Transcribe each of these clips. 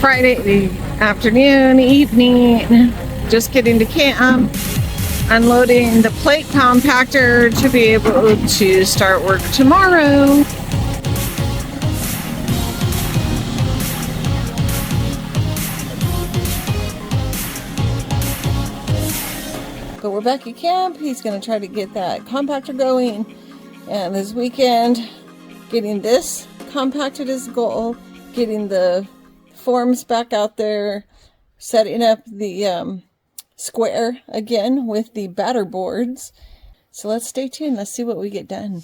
Friday afternoon, evening, just getting to camp, unloading the plate compactor to be able to start work tomorrow. But we're back at camp. He's going to try to get that compactor going. And this weekend, getting this compacted is the goal. Getting the forms back out there. Setting up the square again with the batter boards. So let's stay tuned. Let's see what we get done.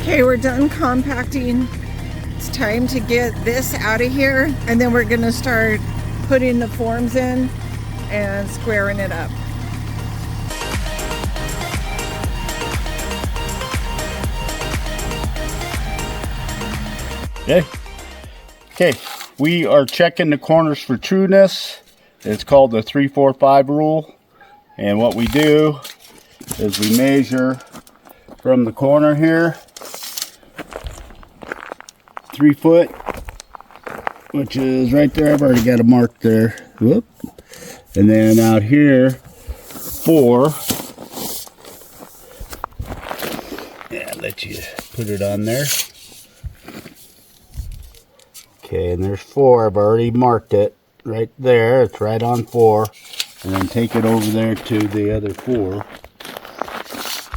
Okay, we're done compacting. It's time to get this out of here, and then we're gonna start putting the forms in and squaring it up. Okay, we are checking the corners for trueness. It's called the 3-4-5 rule, and what we do is we measure from the corner here 3 foot, which is right there. I've already got a mark there. Whoop. And then out here 4. Yeah, I'll let you put it on there. Okay, and there's 4. I've already marked it right there. It's right on 4. And then take it over there to the other 4,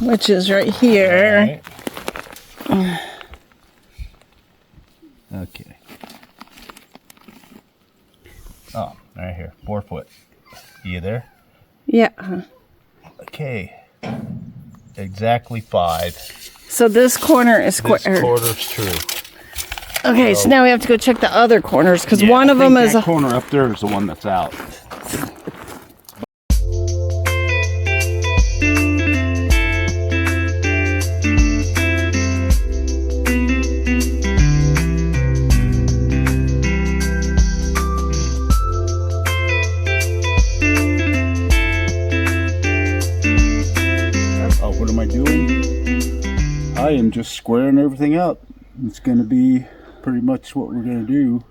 which is right here. Right. Okay. Oh, right here, 4 foot. You there? Yeah. Okay. Exactly 5. So this corner is square. This corner's true. Okay, so now we have to go check the other corners because one of I them think is that corner up there is the one that's out. What am I doing? I am just squaring everything up. It's going to be pretty much what we're going to do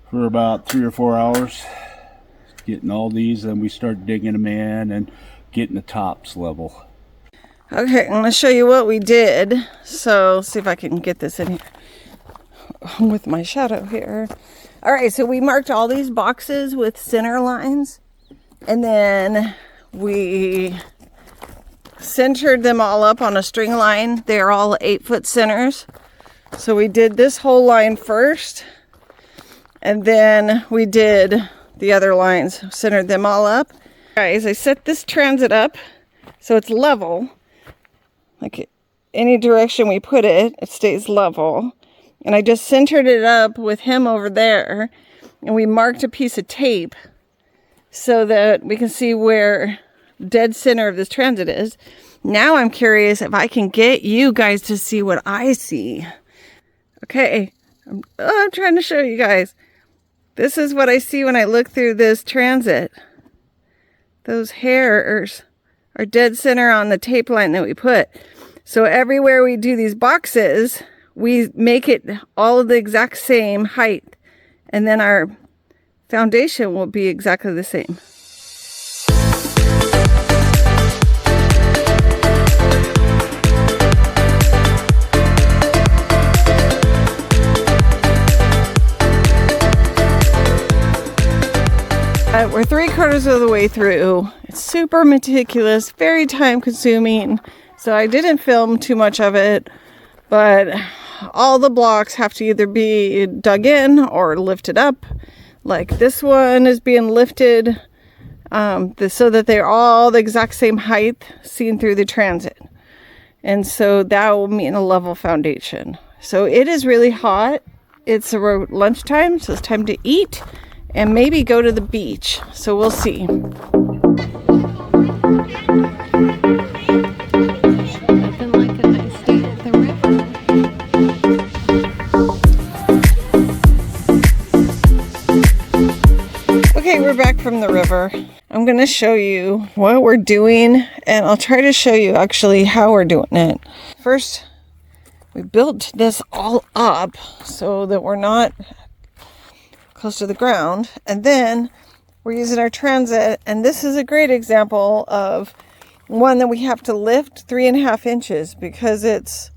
for about 3 or 4 hours. Getting all these, then we start digging them in and getting the tops level. Okay, I'm going to show you what we did. So, see if I can get this in here with my shadow here. All right, so we marked all these boxes with center lines. And then we centered them all up on a string line. They're all 8-foot centers. So we did this whole line first. And then we did the other lines, centered them all up. Guys, I set this transit up so it's level. Like any direction we put it, it stays level. And I just centered it up with him over there. And we marked a piece of tape so that we can see where dead center of this transit is. Now I'm curious if I can get you guys to see what I see. Okay, I'm trying to show you guys. This is what I see when I look through this transit. Those hairs are dead center on the tape line that we put. So everywhere we do these boxes, we make it all of the exact same height. And then our foundation will be exactly the same. We're 3/4 of the way through. It's super meticulous, very time consuming. So I didn't film too much of it, but all the blocks have to either be dug in or lifted up. Like this one is being lifted so that they're all the exact same height seen through the transit. And so that will mean a level foundation. So it is really hot. It's around lunchtime, so it's time to eat and maybe go to the beach. So we'll see. Nothing like a nice day. we're back from the river. I'm going to show you what we're doing, and I'll try to show you actually how we're doing it. First, we built this all up so that we're not close to the ground, and then we're using our transit, and this is a great example of one that we have to lift 3.5 inches because it's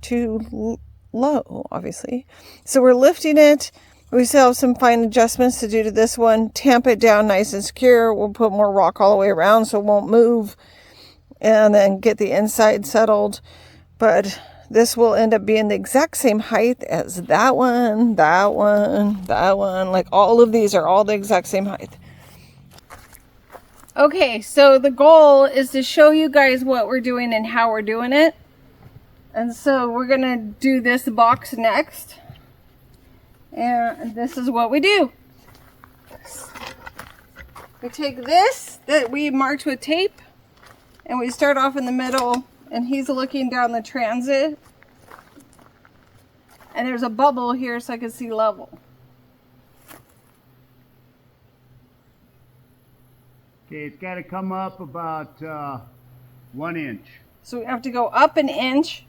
too low, obviously. So we're lifting it. We still have some fine adjustments to do to this one. Tamp it down nice and secure. We'll put more rock all the way around so it won't move, and then get the inside settled. But this will end up being the exact same height as that one, that one, that one. Like all of these are all the exact same height. Okay, so the goal is to show you guys what we're doing and how we're doing it. And so we're gonna do this box next. And this is what we do. We take this that we marked with tape, and we start off in the middle, and he's looking down the transit. And there's a bubble here so I can see level. Okay, it's got to come up about 1 inch. So we have to go up an inch.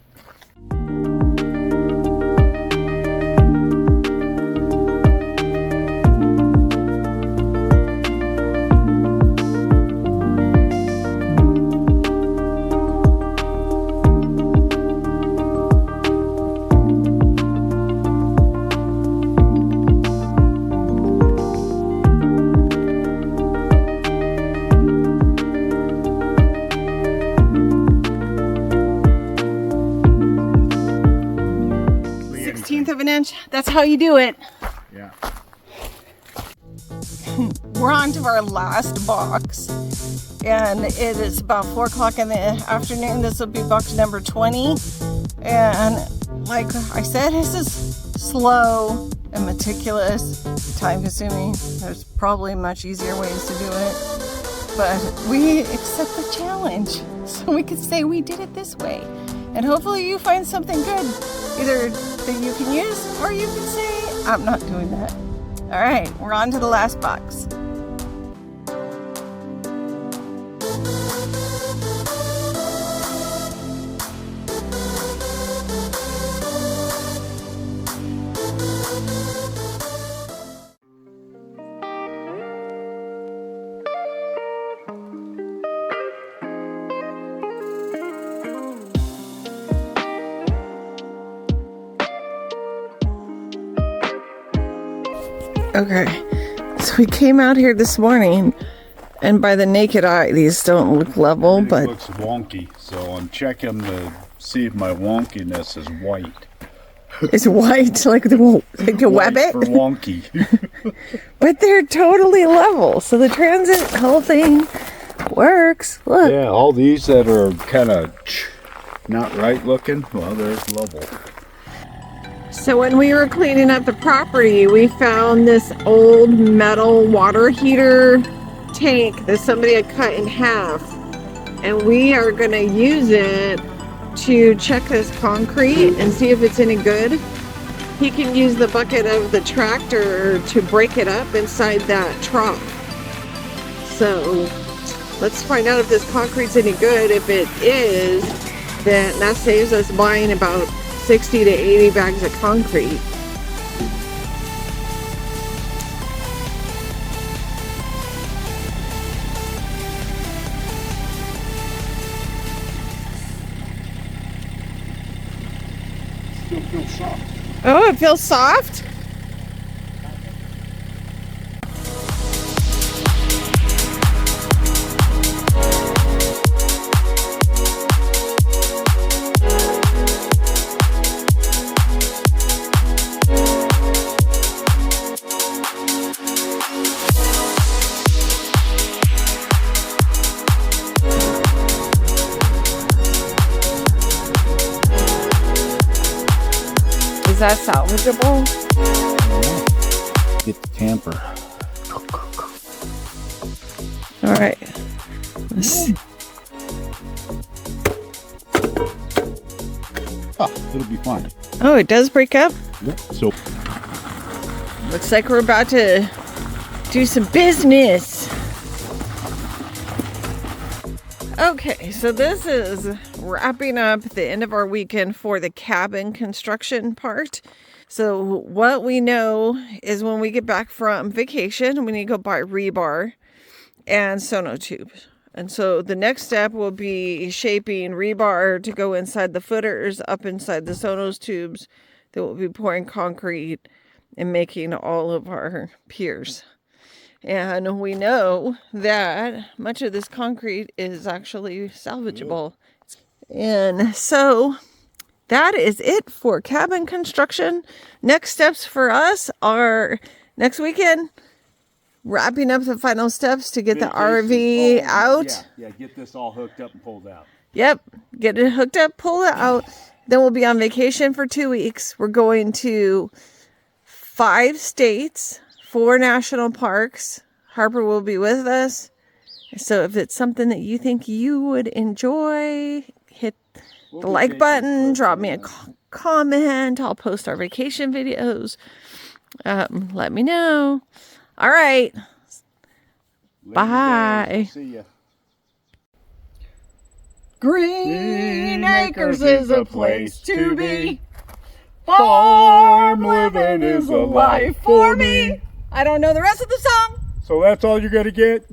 Of an inch. That's how you do it. Yeah. We're on to our last box, and it is about 4 o'clock in the afternoon. This will be box number 20, and like I said, this is slow and meticulous, time consuming. There's probably much easier ways to do it, but we accept the challenge so we can say we did it this way, and hopefully you find something good either that you can use, or you can say, I'm not doing that. All right, we're on to the last box. Okay, so we came out here this morning, and by the naked eye, these don't look level, but it looks wonky. So I'm checking to see if my wonkiness is white. It's white, like the wabbit. For wonky. But they're totally level, so the transit whole thing works. Look. Yeah, all these that are kind of not right looking, well, they're level. So when we were cleaning up the property, we found this old metal water heater tank that somebody had cut in half. And we are going to use it to check this concrete and see if it's any good. He can use the bucket of the tractor to break it up inside that trough. So let's find out if this concrete's any good. If it is, then that saves us buying about 60 to 80 bags of concrete. Still feels soft. Oh, it feels soft? Is that salvageable? Get the tamper. All right. Let's see. Oh, it'll be fine. Oh, it does break up? Yep. So looks like we're about to do some business. Okay, so this is wrapping up the end of our weekend for the cabin construction part. So what we know is when we get back from vacation, we need to go buy rebar and sono tubes. And so the next step will be shaping rebar to go inside the footers, up inside the Sonos tubes. That will be pouring concrete and making all of our piers. And we know that much of this concrete is actually salvageable. And so that is it for cabin construction. Next steps for us are next weekend, wrapping up the final steps to get the RV out. Yeah, get this all hooked up and pulled out. Yep, get it hooked up, pull it out. Then we'll be on vacation for 2 weeks. We're going to 5 states, 4 national parks. Harper will be with us. So if it's something that you think you would enjoy, hit the like button, drop me a comment. I'll post our vacation videos. Let me know. All right. Bye. See ya. Green Acres is a place to be. Farm living is a life for me. I don't know the rest of the song. So that's all you're gonna get?